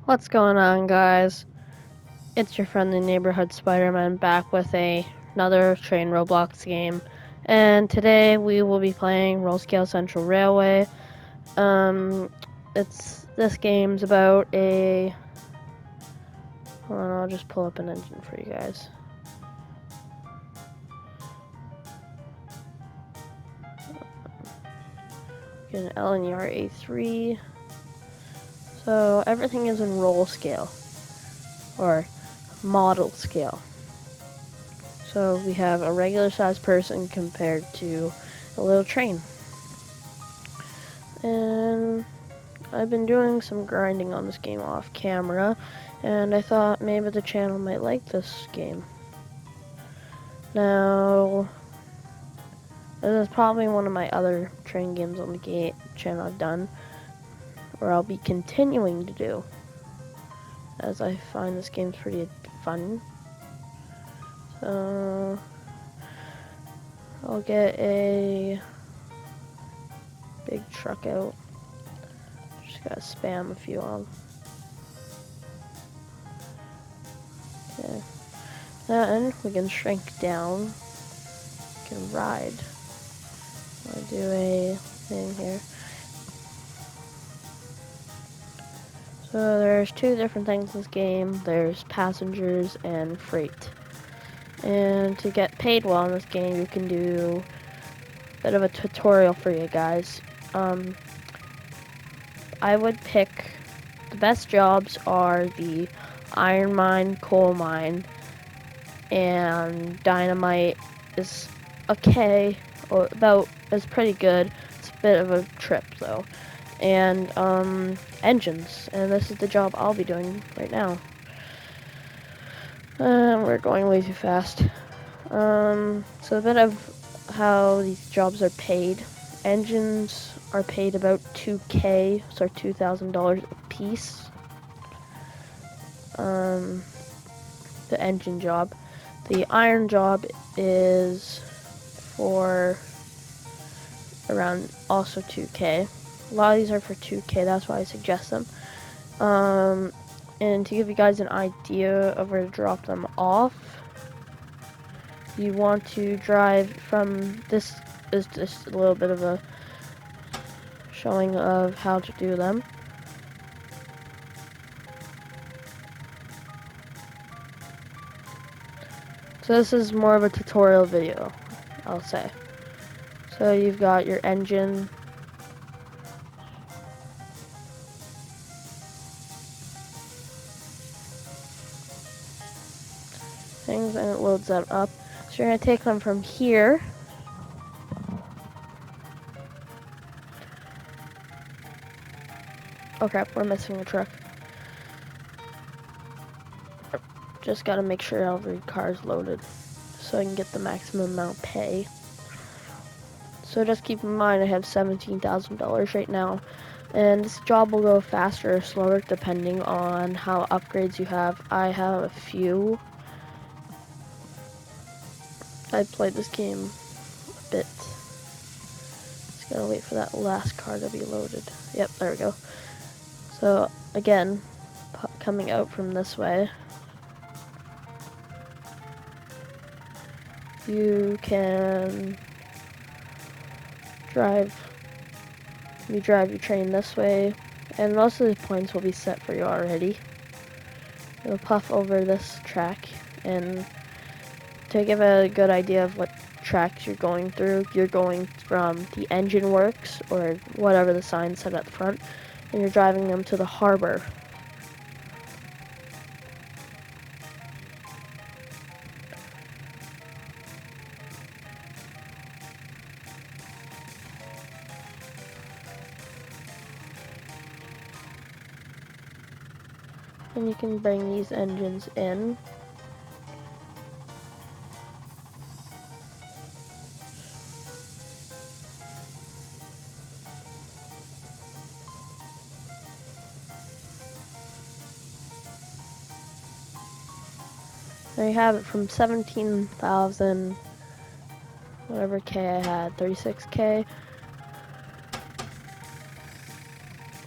What's going on, guys? It's your friendly neighborhood Spider-Man back with another train Roblox game. And today we will be playing Roll Scale Central Railway. This game's about a... Hold on, I'll just pull up an engine for you guys. Get an LNER A3. So everything is in roll scale, or model scale. So we have a regular sized person compared to a little train. And I've been doing some grinding on this game off camera, and I thought maybe the channel might like this game. Now, this is probably one of my other train games on the channel I've done, or I'll be continuing to do, as I find this game's pretty fun. So, I'll get a big truck out. Just gotta spam a few on. Okay. Then we can shrink down. We can ride. I'll do a thing here. So there's two different things in this game. There's passengers and freight. And to get paid well in this game, you can do a bit of a tutorial for you guys. I would pick the best jobs are the iron mine, coal mine, and dynamite is okay, or about is pretty good. It's a bit of a trip though. And engines, and this is the job I'll be doing right now. We're going way too fast. So a bit of how these jobs are paid. Engines are paid about 2K, so $2,000 a piece. The engine job. The iron job is for around also 2K. A lot of these are for 2K, that's why I suggest them. And to give you guys an idea of where to drop them off, you want to drive from, this is just a little bit of a showing of how to do them. So this is more of a tutorial video, I'll say. So you've got your engine. Things, and it loads that up. So you're going to take them from here. Oh crap, we're missing a truck. Just got to make sure every car is loaded so I can get the maximum amount of pay. So just keep in mind I have $17,000 right now, and this job will go faster or slower depending on how upgrades you have. I have a few. I played this game a bit. Just gotta wait for that last car to be loaded. Yep, there we go. So again, coming out from this way, you can you drive your train this way, and most of the points will be set for you already. You'll puff over this track, and to give a good idea of what tracks you're going through, you're going from the engine works, or whatever the sign said at the front, and you're driving them to the harbor. And you can bring these engines in. There you have it, from 17,000, whatever K I had, 36K.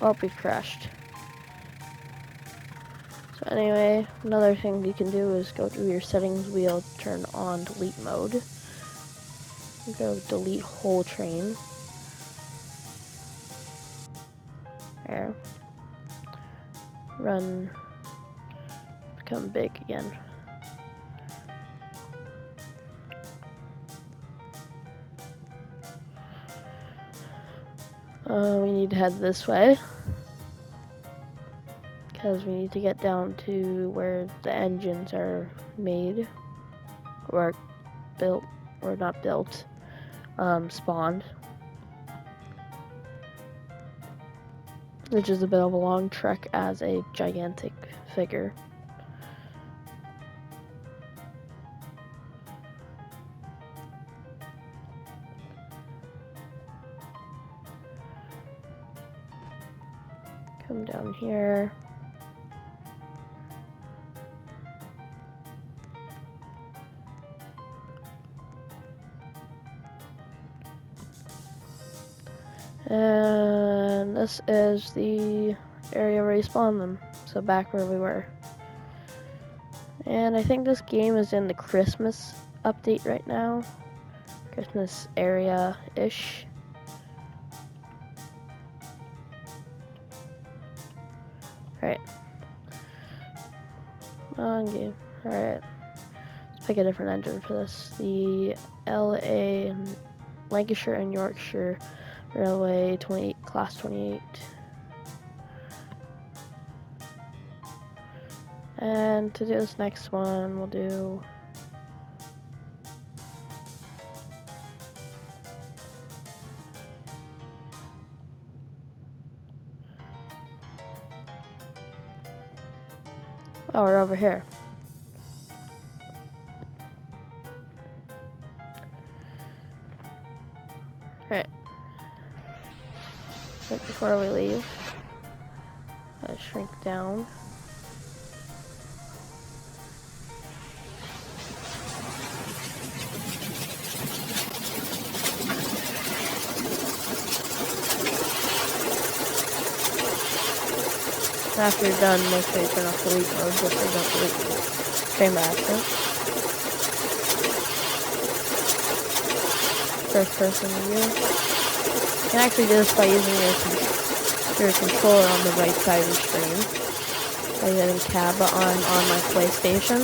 Oh, we've crashed. So anyway, another thing you can do is go through your settings wheel, turn on delete mode. Go delete whole train. There. Run. Become big again. We need to head this way because we need to get down to where the engines are made or built, or not built, spawned, which is a bit of a long trek as a gigantic figure. Come down here. And this is the area where you spawn them. So back where we were. And I think this game is in the Christmas update right now. Christmas area-ish. Alright. On game. Alright. Let's pick a different engine for this. The LA, Lancashire and Yorkshire Railway 28, Class 28. And to do this next one, we'll do oh, we're over here. Alright. But before we leave, let's shrink down. After you're done, make sure you turn off delete mode just so you don't delete train by accident. First person view. You can actually do this by using your controller on the right side of the screen. By hitting tab on my PlayStation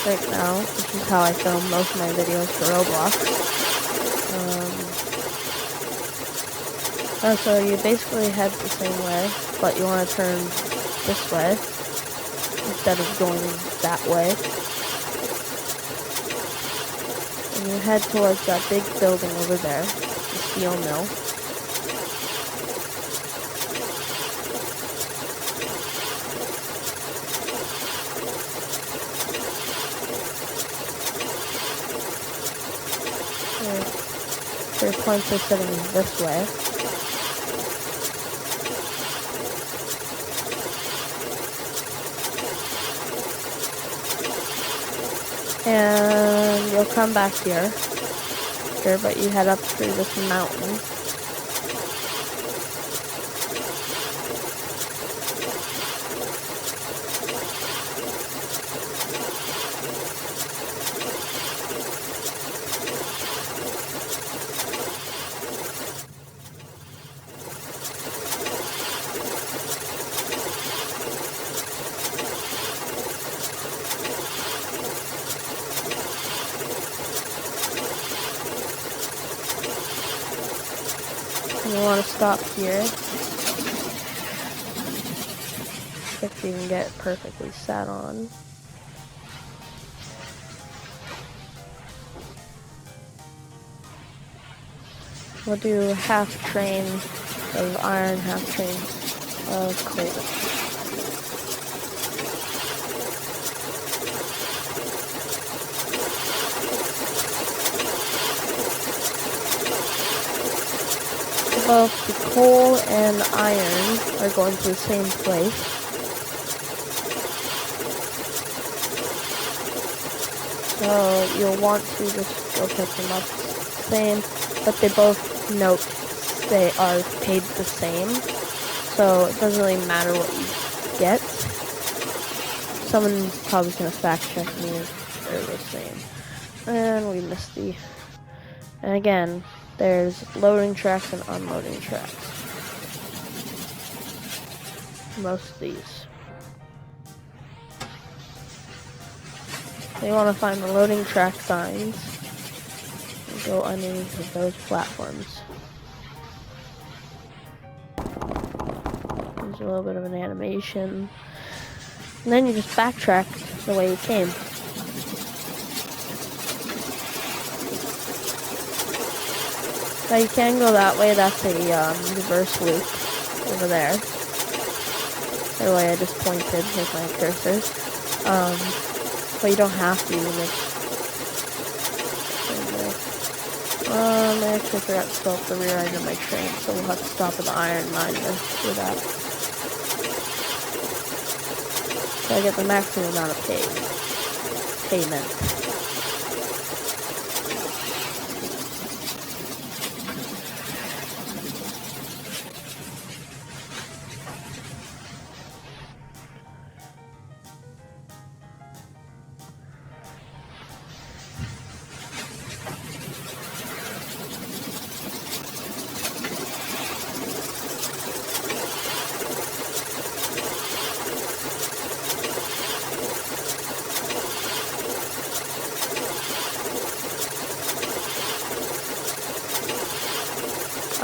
right now, which is how I film most of my videos for Roblox. So you basically head the same way, but you want to turn this way instead of going that way. And you head towards that big building over there, the steel mill. Your points are sitting this way. And you'll come back here, but you head up through this mountain. And you want to stop here. If you can get perfectly sat on. We'll do half train of iron, half train of coal. Both the coal and iron are going to the same place. So you'll want to just go pick them up same, but they both note they are paid the same. So it doesn't really matter what you get. Someone's probably gonna fact check me if they're the same. And we missed the. And again, there's loading tracks and unloading tracks. Most of these. So you want to find the loading track signs and go underneath of those platforms. There's a little bit of an animation. And then you just backtrack the way you came. Now you can go that way, that's a reverse loop over there. The way I just pointed with my cursor. But you don't have to. I actually forgot to fill up the rear end of my train, so we'll have to stop at the iron mine to do that. So I get the maximum amount of payment.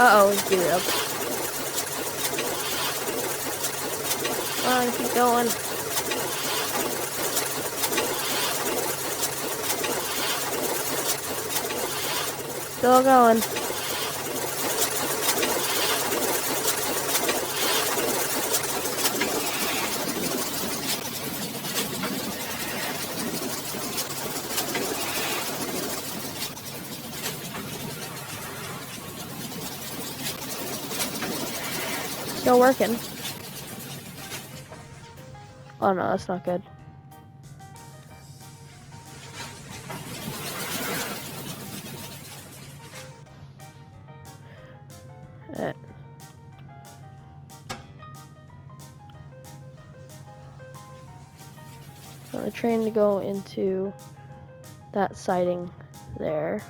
Uh-oh, it's derailed. Come on, keep going. Still going. Still working. Oh no, that's not good. Alright. So I'm trying to go into that siding there.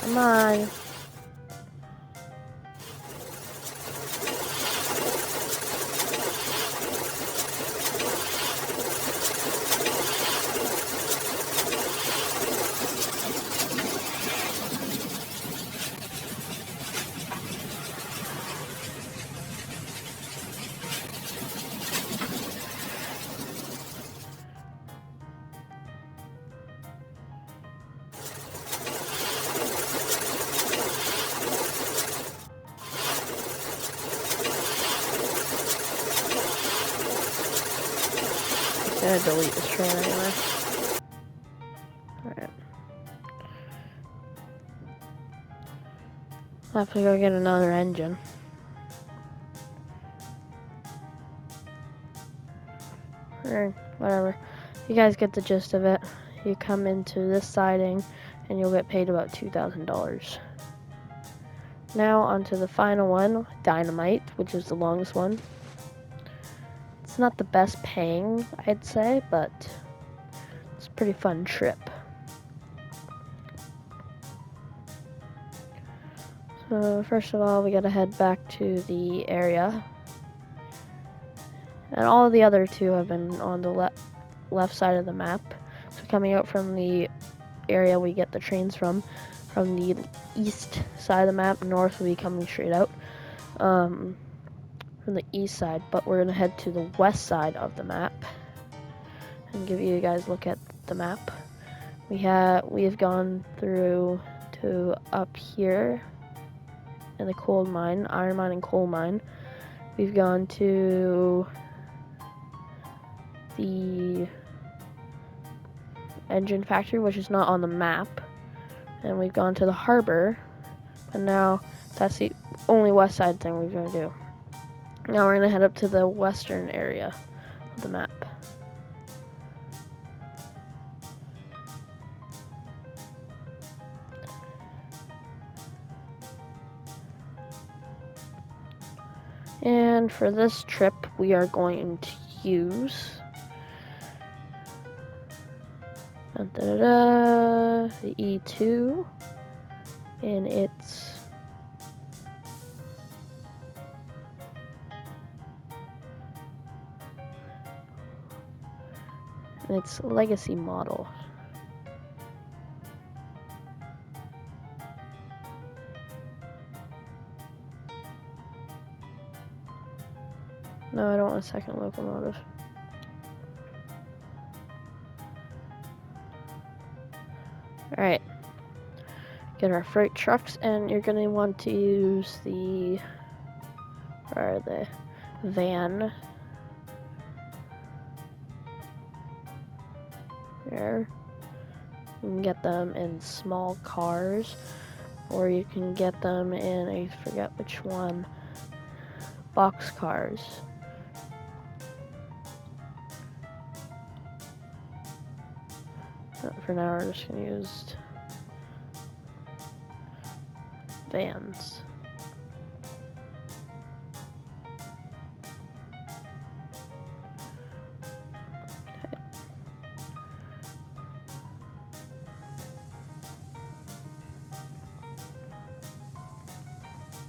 Come on. I'm gonna delete this train anyway. Alright. I'll have to go get another engine. Or whatever. You guys get the gist of it. You come into this siding and you'll get paid about $2,000. Now onto the final one, Dynamite, which is the longest one. It's not the best paying, I'd say, but it's a pretty fun trip. So first of all, we gotta head back to the area. And all of the other two have been on the left side of the map. So coming out from the area we get the trains from the east side of the map, north will be coming straight out. From the east side, but we're gonna head to the west side of the map and give you guys a look at the map. We have gone through to up here in the coal mine, iron mine and coal mine. We've gone to the engine factory, which is not on the map, and we've gone to the harbor, and now that's the only west side thing we're gonna do. Now we're gonna head up to the western area of the map. And for this trip, we are going to use the E2, and its legacy model. No, I don't want a second locomotive. Alright. Get our freight trucks, and you're going to want to use the van. There. You can get them in small cars, or you can get them in, I forget which one, box cars. But for now, we're just going to use vans.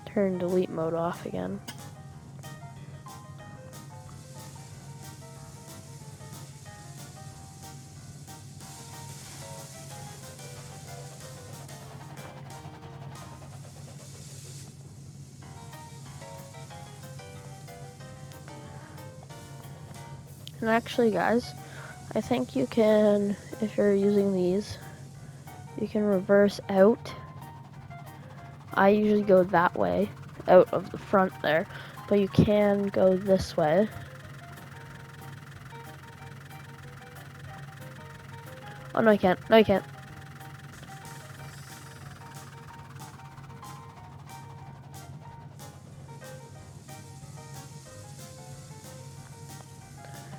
Turn delete mode off again. And actually, guys, I think you can, if you're using these, you can reverse out. I usually go that way, out of the front there, but you can go this way. Oh, no, you can't. No, you can't.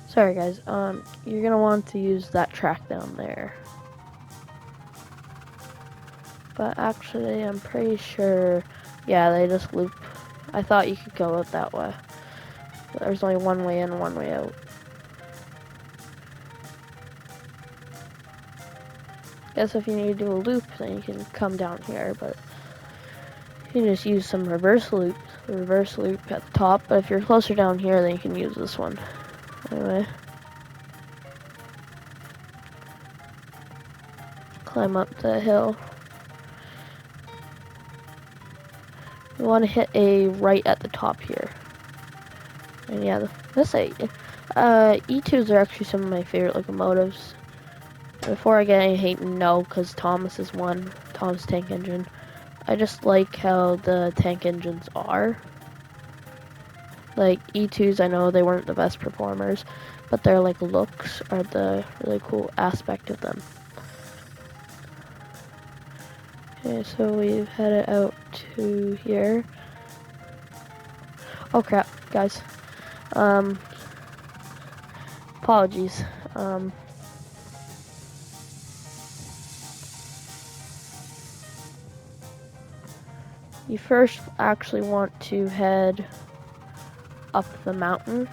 Sorry, guys. You're gonna want to use that track down there. But actually, I'm pretty sure, yeah, they just loop. I thought you could go out that way. But there's only one way in, one way out. Guess if you need to do a loop, then you can come down here, but you can just use some reverse loop. The reverse loop at the top, but if you're closer down here, then you can use this one. Anyway. Climb up the hill. You want to hit a right at the top here. And yeah, E2s are actually some of my favorite locomotives. Before I get any hate, no, because Thomas is one. Thomas tank engine. I just like how the tank engines are. Like, E2s, I know they weren't the best performers, but their, like, looks are the really cool aspect of them. Okay, so we've headed out to here. Oh crap, guys. Apologies. You first actually want to head up the mountain.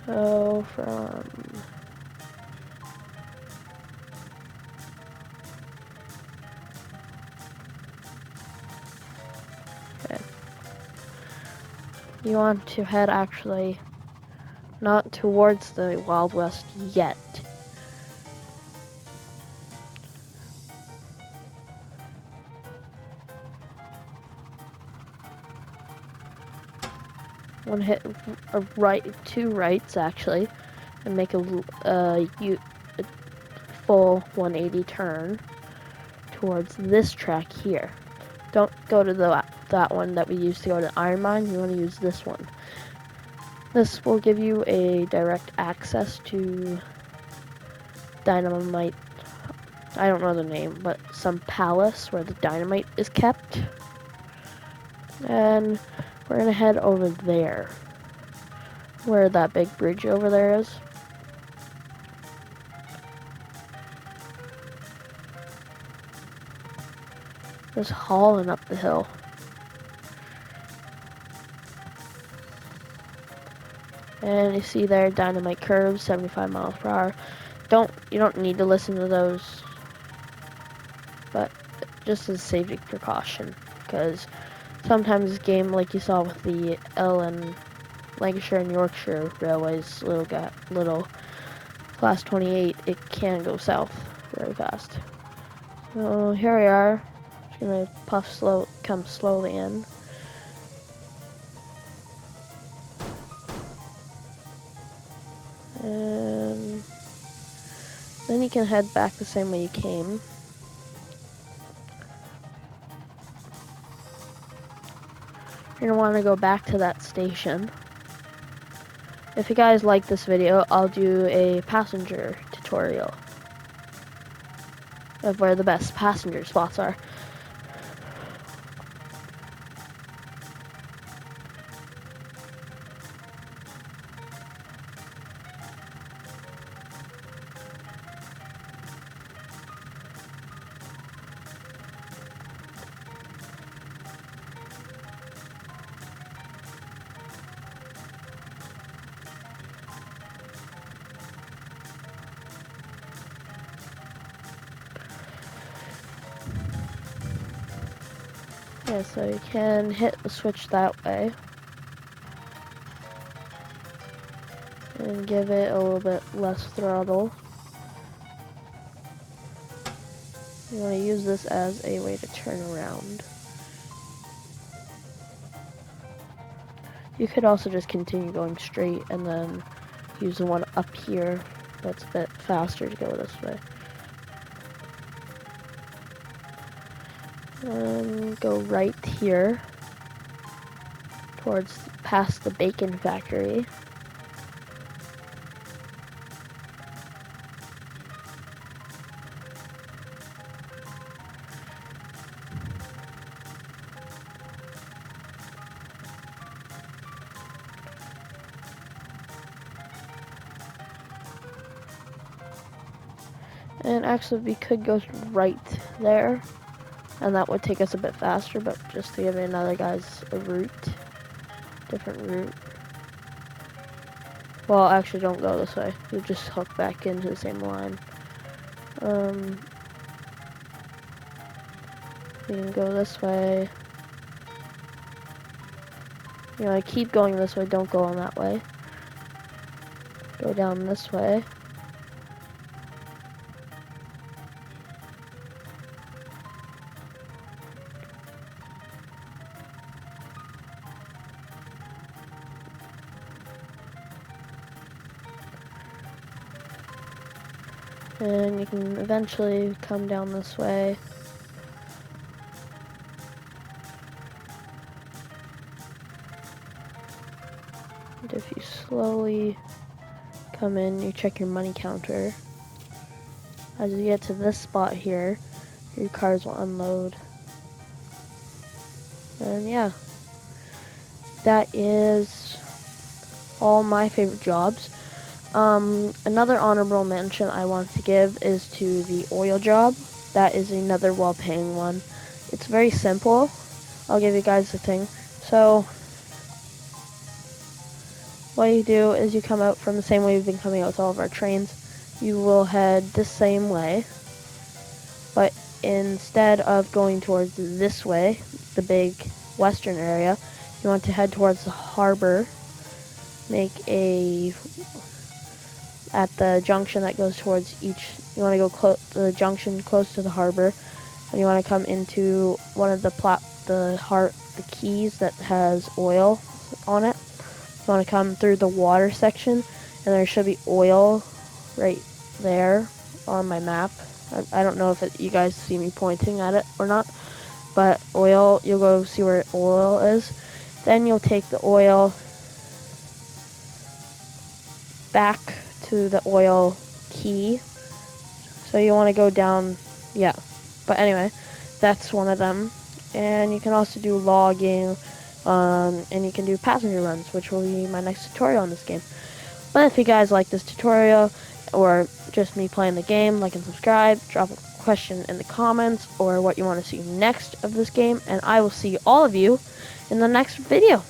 So okay. You want to head actually not towards the Wild West yet. Want to hit a right, two rights actually, and make a full 180 turn towards this track here. Don't go to that one that we used to go to Iron Mine. You want to use this one. This will give you a direct access to dynamite. I don't know the name, but some palace where the dynamite is kept. And we're gonna head over there, where that big bridge over there is. Just hauling up the hill. And you see there, dynamite curves, 75 miles per hour. You don't need to listen to those, but just as a safety precaution, because sometimes this game, like you saw with the L and Lancashire and Yorkshire Railways, little class 28, it can go south very fast. So here we are. Just gonna come slowly in. And then you can head back the same way you came. You're gonna want to go back to that station. If you guys like this video, I'll do a passenger tutorial of where the best passenger spots are. Yeah, so you can hit the switch that way. And give it a little bit less throttle. You want to use this as a way to turn around. You could also just continue going straight and then use the one up here that's a bit faster to go this way. And go right here towards past the bacon factory. And actually we could go right there, and that would take us a bit faster, but just to give another guys a different route. Well, actually don't go this way. You'll just hook back into the same line. You can go this way. You know, I keep going this way, don't go on that way. Go down this way. And you can eventually come down this way. And if you slowly come in, you check your money counter. As you get to this spot here, your cars will unload. And yeah, that is all my favorite jobs. Another honorable mention I want to give is to the oil job. That is another well-paying one. It's very simple. I'll give you guys the thing. So what you do is you come out from the same way we've been coming out with all of our trains. You will head the same way, but instead of going towards this way, the big western area, you want to head towards the harbor. At the junction that goes towards you want to go the junction close to the harbor, and you want to come into one of the quays that has oil on it. You want to come through the water section, and there should be oil right there on my map. I don't know if you guys see me pointing at it or not, but oil, you'll go see where oil is. Then you'll take the oil back to the oil key. So you want to go down, yeah. But anyway, that's one of them. And you can also do logging, and you can do passenger runs, which will be my next tutorial in this game. But if you guys like this tutorial, or just me playing the game, like and subscribe, drop a question in the comments or what you want to see next of this game, and I will see all of you in the next video.